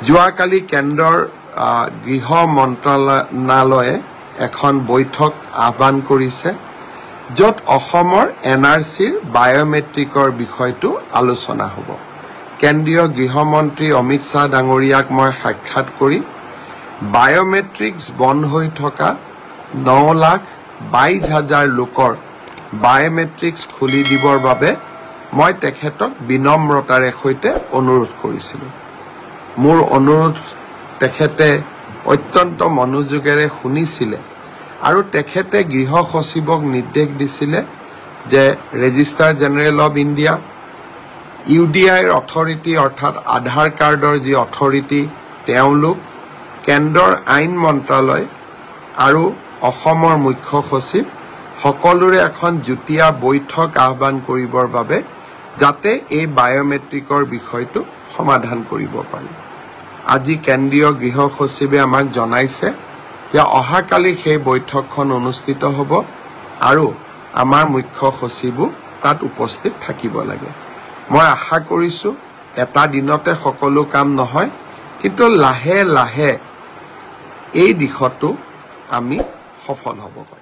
যোৱাকালি কেন্দ্ৰৰ গৃহ মন্ত্ৰালয়ে এখন বৈঠক আহ্বান কৰিছে য'ত অসমৰ NRCৰ বায়োমেট্ৰিকৰ বিষয়টো আলোচনা হ'ব। কেন্দ্ৰীয় গৃহমন্ত্ৰী অমিত শ্বাহ ডাঙৰীয়াক মই সাক্ষাৎ কৰি বায়োমেট্ৰিক্স বন্ধ হৈ থকা 9,22,000 লোকৰ বায়োমেট্ৰিক্স খুলি দিবৰ বাবে মই তেখেতক বিনম্ৰতাৰে সৈতে অনুৰোধ কৰিছিলোঁ। মোৰ অনুৰোধ তেখেতে অত্যন্ত মনোযোগেৰে শুনিছিলে আৰু তেখেতে গৃহ সচিবক নিৰ্দেশ দিছিলে যে ৰেজিষ্ট্ৰাৰ জেনেৰেল অফ ইণ্ডিয়া, UDIৰ অথৰিটি অৰ্থাৎ আধাৰ কাৰ্ডৰ যি অথৰিটি তেওঁলোক, কেন্দ্ৰৰ আইন মন্ত্ৰালয় আৰু অসমৰ মুখ্য সচিব সকলোৰে এখন যুটীয়া বৈঠক আহ্বান কৰিবৰ বাবে যাতে এই বায়োমেট্ৰিকৰ বিষয়টো সমাধান কৰিব পাৰি। আজি কেন্দ্ৰীয় গৃহ সচিবে আমাক জনাইছে যে অহাকালি সেই বৈঠকখন অনুষ্ঠিত হ'ব আৰু আমাৰ মুখ্য সচিবো তাত উপস্থিত থাকিব লাগে। মই আশা কৰিছোঁ এটা দিনতে সকলো কাম নহয়, কিন্তু লাহে লাহে এই দিশতো আমি সফল হ'ব পাৰিম।